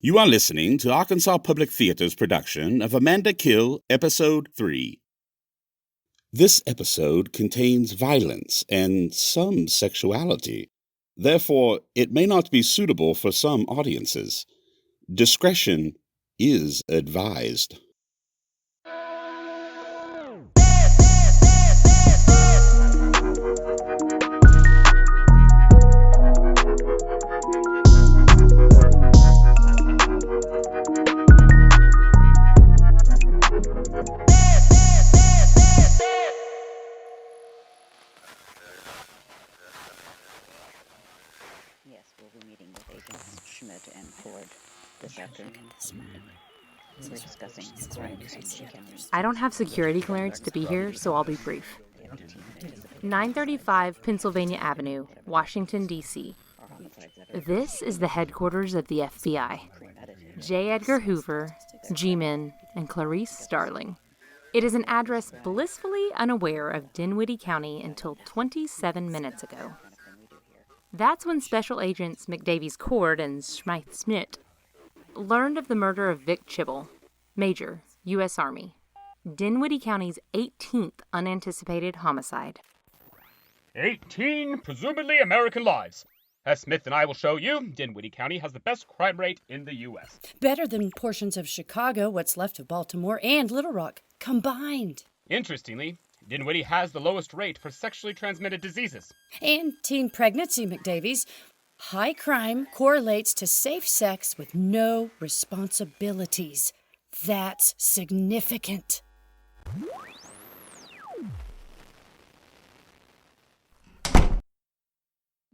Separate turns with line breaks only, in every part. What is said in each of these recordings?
You are listening to Arkansas Public Theater's production of Amanda Kill, Episode 3. This episode contains violence and some sexuality. Therefore, it may not be suitable for some audiences. Discretion is advised.
I don't have security clearance to be here, so I'll be brief. 935 Pennsylvania Avenue, Washington, D.C. This is the headquarters of the FBI. J. Edgar Hoover, G-Men, and Clarice Starling. It is an address blissfully unaware of Dinwiddie County until 27 minutes ago. That's when Special Agents McDavies Cord and Smythe-Smith learned of the murder of Vic Chibble, Major, U.S. Army, Dinwiddie County's 18th unanticipated homicide.
18 presumably American lives. As Smith and I will show you, Dinwiddie County has the best crime rate in the U.S.
Better than portions of Chicago, what's left of Baltimore, and Little Rock combined.
Interestingly, Dinwiddie has the lowest rate for sexually transmitted diseases.
And teen pregnancy, McDavies. High crime correlates to safe sex with no responsibilities. That's significant.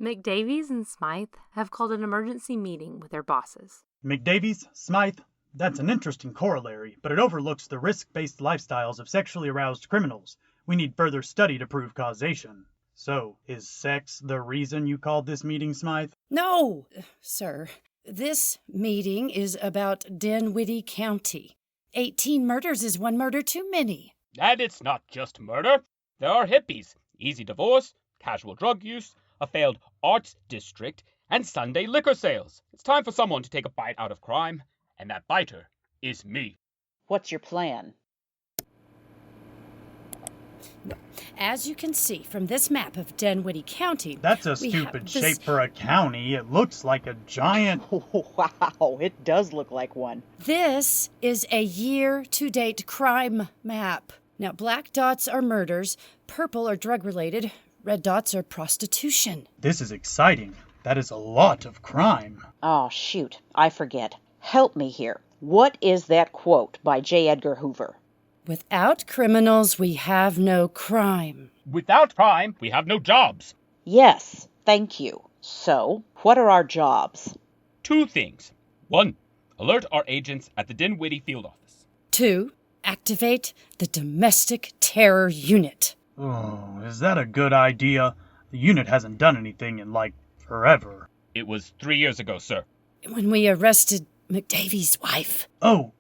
McDavies and Smythe have called an emergency meeting with their bosses.
McDavies, Smythe, that's an interesting corollary, but it overlooks the risk-based lifestyles of sexually aroused criminals. We need further study to prove causation. So, is sex the reason you called this meeting, Smythe?
No, sir. This meeting is about Dinwiddie County. 18 murders is one murder too many.
And it's not just murder. There are hippies, easy divorce, casual drug use, a failed arts district, and Sunday liquor sales. It's time for someone to take a bite out of crime, and that biter is me.
What's your plan?
As you can see from this map of Dinwiddie County...
That's a stupid shape for a county. It looks like a giant...
Wow, it does look like one.
This is a year-to-date crime map. Now, black dots are murders, purple are drug-related, red dots are prostitution.
This is exciting. That is a lot of crime.
Oh, shoot. I forget. Help me here. What is that quote by J. Edgar Hoover?
Without criminals, we have no crime.
Without crime, we have no jobs.
Yes, thank you. So, what are our jobs?
2 things. 1, alert our agents at the Dinwiddie field office.
2, activate the Domestic Terror Unit.
Oh, is that a good idea? The unit hasn't done anything in, forever.
It was 3 years ago, sir.
When we arrested McDavies' wife.
Oh,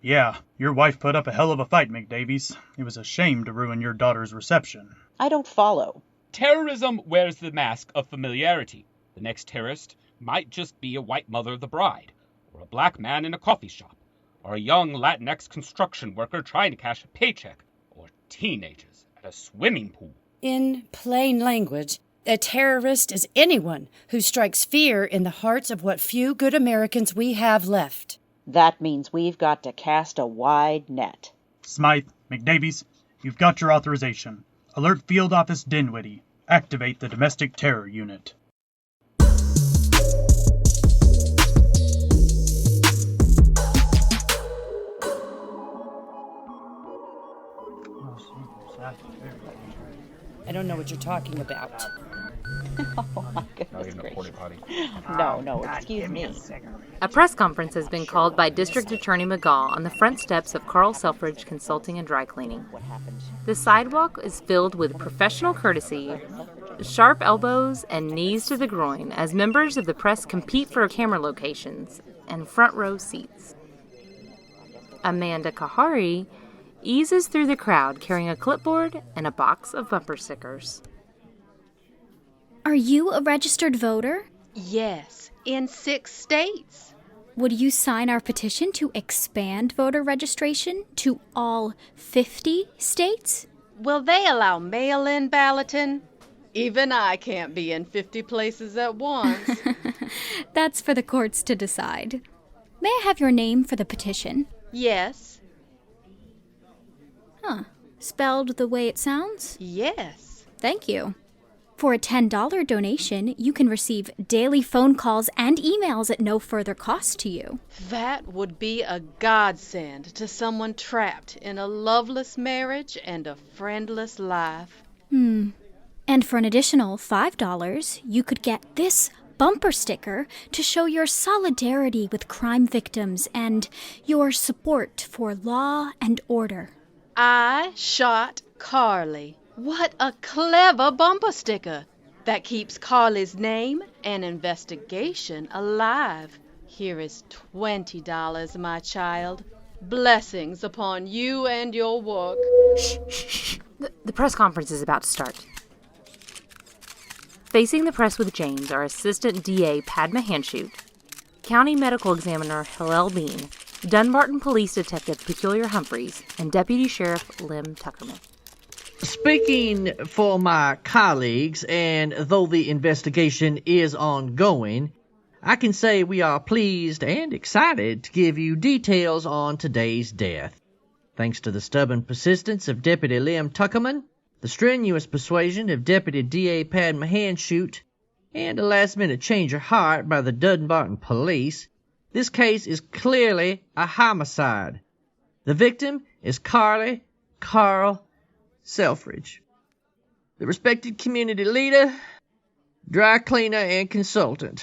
yeah, your wife put up a hell of a fight, McDavies. It was a shame to ruin your daughter's reception.
I don't follow.
Terrorism wears the mask of familiarity. The next terrorist might just be a white mother of the bride, or a black man in a coffee shop, or a young Latinx construction worker trying to cash a paycheck, or teenagers at a swimming pool.
In plain language, a terrorist is anyone who strikes fear in the hearts of what few good Americans we have left.
That means we've got to cast a wide net.
Smythe, McDavies, you've got your authorization. Alert Field Office Dinwiddie. Activate the Domestic Terror Unit.
I don't know what you're talking about.
Oh my goodness gracious. No, excuse me.
A press conference has been called by District Attorney McGaugh on the front steps of Carl Selfridge Consulting and Dry Cleaning. The sidewalk is filled with professional courtesy, sharp elbows, and knees to the groin as members of the press compete for camera locations and front row seats. Amanda Kahari eases through the crowd carrying a clipboard and a box of bumper stickers.
Are you a registered voter?
Yes, in 6 states.
Would you sign our petition to expand voter registration to all 50 states?
Will they allow mail-in balloting? Even I can't be in 50 places at once.
That's for the courts to decide. May I have your name for the petition?
Yes.
Huh. Spelled the way it sounds?
Yes.
Thank you. For a $10 donation, you can receive daily phone calls and emails at no further cost to you.
That would be a godsend to someone trapped in a loveless marriage and a friendless life.
And for an additional $5, you could get this bumper sticker to show your solidarity with crime victims and your support for law and order.
I shot Carly. What a clever bumper sticker. That keeps Carly's name and investigation alive. Here is $20, my child. Blessings upon you and your work.
Shh. The press conference is about to start. Facing the press with James are Assistant DA Padma Handshoot, County Medical Examiner Hillel Bean, Dunbarton Police Detective Peculiar Humphreys, and Deputy Sheriff Lim Tuckerman.
Speaking for my colleagues, and though the investigation is ongoing, I can say we are pleased and excited to give you details on today's death. Thanks to the stubborn persistence of Deputy Lim Tuckerman, the strenuous persuasion of Deputy D.A. Padma Handshoot, and a last-minute change of heart by the Dunbarton Police, this case is clearly a homicide. The victim is Carl Selfridge, the respected community leader, dry cleaner, and consultant.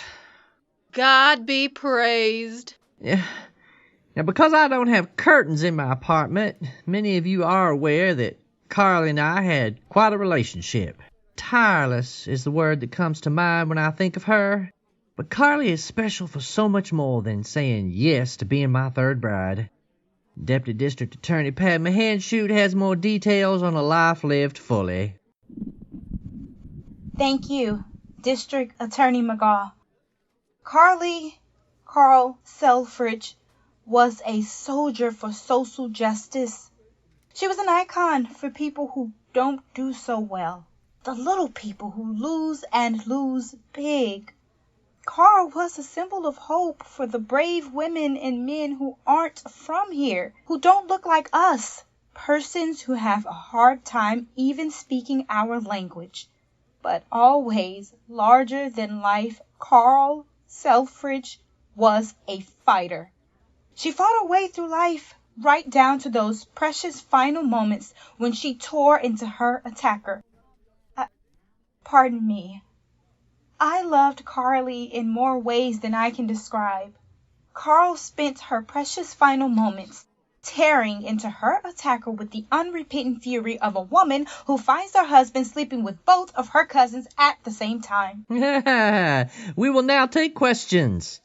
God be praised.
Yeah. Now, because I don't have curtains in my apartment, many of you are aware that Carl and I had quite a relationship. Tireless is the word that comes to mind when I think of her. But Carly is special for so much more than saying yes to being my third bride. Deputy District Attorney Padma Handshoot has more details on a life lived fully.
Thank you, District Attorney McGaugh. Carl Selfridge was a soldier for social justice. She was an icon for people who don't do so well. The little people who lose and lose big. Carl was a symbol of hope for the brave women and men who aren't from here, who don't look like us, persons who have a hard time even speaking our language. But always larger than life, Carl Selfridge was a fighter. She fought her way through life, right down to those precious final moments when she tore into her attacker. Pardon me. I loved Carly in more ways than I can describe. Carl spent her precious final moments tearing into her attacker with the unrepentant fury of a woman who finds her husband sleeping with both of her cousins at the same time.
We will now take questions.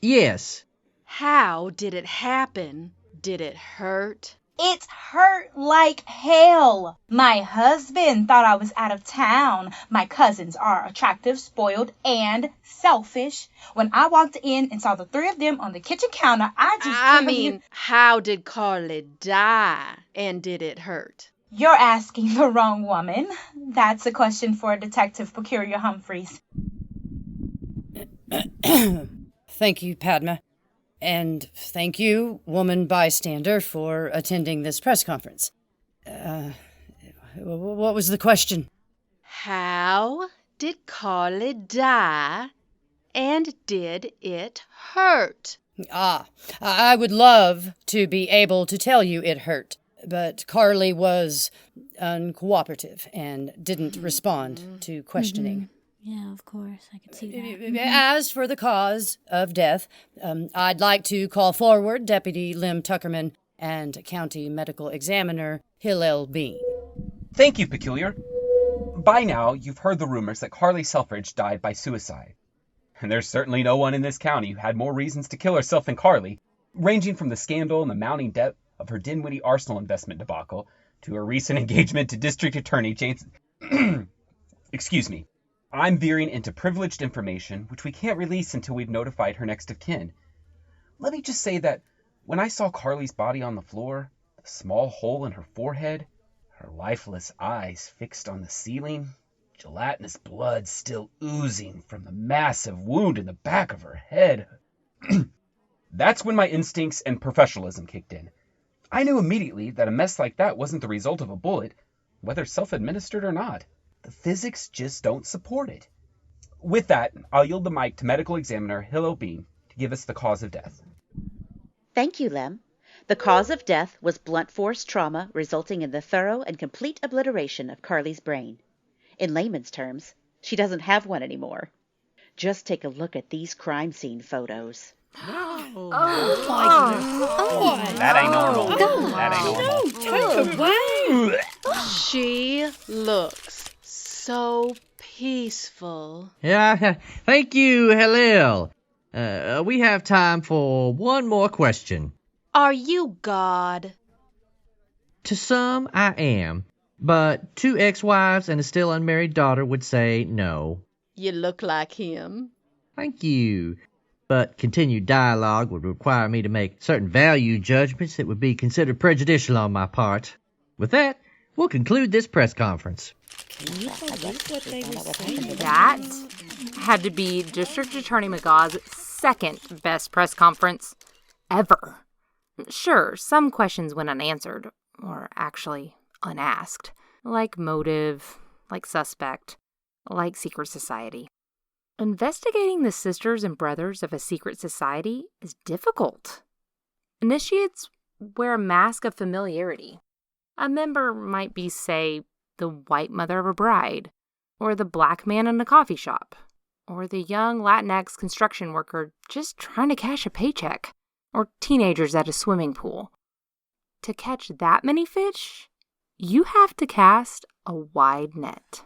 Yes.
How did it happen? Did it hurt?
It hurt like hell. My husband thought I was out of town. My cousins are attractive, spoiled, and selfish. When I walked in and saw the three of them on the kitchen counter,
how did Carly die? And did it hurt?
You're asking the wrong woman. That's a question for Detective Peculiar Humphreys.
Thank you, Padma. And thank you, woman bystander, for attending this press conference. What was the question?
How did Carly die, and did it hurt?
I would love to be able to tell you it hurt, but Carly was uncooperative and didn't respond to questioning.
Mm-hmm. Yeah, of course, I can see that.
As for the cause of death, I'd like to call forward Deputy Lim Tuckerman and County Medical Examiner Hillel Bean.
Thank you, Peculiar. By now, you've heard the rumors that Carly Selfridge died by suicide. And there's certainly no one in this county who had more reasons to kill herself than Carly, ranging from the scandal and the mounting debt of her Dinwiddie Arsenal investment debacle to her recent engagement to District Attorney James... Excuse me. I'm veering into privileged information, which we can't release until we've notified her next of kin.
Let me just say that when I saw Carly's body on the floor, the small hole in her forehead, her lifeless eyes fixed on the ceiling, gelatinous blood still oozing from the massive wound in the back of her head, that's when my instincts and professionalism kicked in. I knew immediately that a mess like that wasn't the result of a bullet, whether self-administered or not. The physics just don't support it. With that, I'll yield the mic to medical examiner Hillel Bean to give us the cause of death.
Thank you, Lem. The cause of death was blunt force trauma resulting in the thorough and complete obliteration of Carly's brain. In layman's terms, she doesn't have one anymore. Just take a look at these crime scene photos.
Oh,
my
goodness.
That ain't normal. That ain't normal.
Take away.
She looks so peaceful.
Yeah, thank you, Hillel. We have time for one more question.
Are you God?
To some, I am, but 2 ex-wives and a still unmarried daughter would say no.
You look like him.
Thank you. But continued dialogue would require me to make certain value judgments that would be considered prejudicial on my part. With that, we'll conclude this press conference.
Can you believe what they were saying?
That had to be District Attorney McGaugh's second best press conference ever. Sure, some questions went unanswered, or actually unasked, like motive, like suspect, like secret society. Investigating the sisters and brothers of a secret society is difficult. Initiates wear a mask of familiarity. A member might be, say, the white mother of a bride, or the black man in a coffee shop, or the young Latinx construction worker just trying to cash a paycheck, or teenagers at a swimming pool. To catch that many fish, you have to cast a wide net.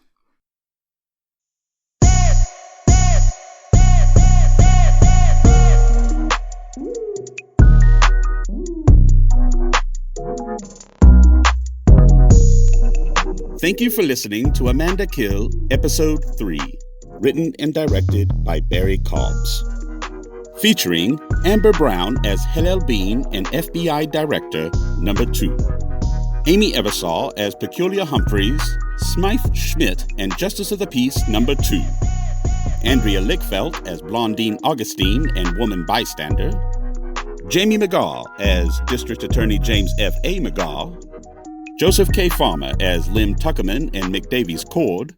Thank you for listening to Amanda Kill, Episode 3, written and directed by Barry Cobbs. Featuring Amber Brown as Hillel Bean and FBI Director Number 2. Amy Eversole as Peculiar Humphreys, Smythe Schmidt and Justice of the Peace Number 2. Andria Lickfelt as Blondine Augustine and Woman Bystander. Jamey McGaugh as District Attorney James F. A. McGaugh. Joseph K. Farmer as Lim Tuckerman and McDavies Cord.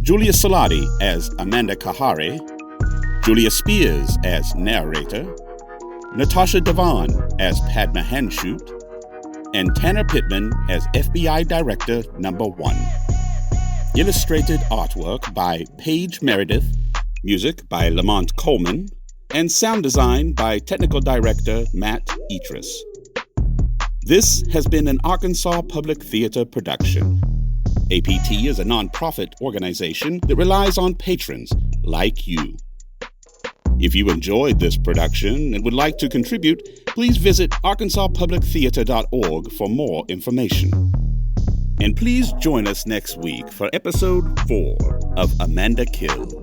Julia Salatti as Amanda Kahari. Julia Spears as narrator. NaTosha DeVon as Padma Hanshoot. And Tanner Pittman as FBI Director Number 1. Illustrated artwork by Paige Meredith. Music by Lamont Coleman. And sound design by Technical Director Matt Etris. This has been an Arkansas Public Theater production. APT is a nonprofit organization that relies on patrons like you. If you enjoyed this production and would like to contribute, please visit arkansaspublictheater.org for more information. And please join us next week for Episode 4 of Amanda Kill.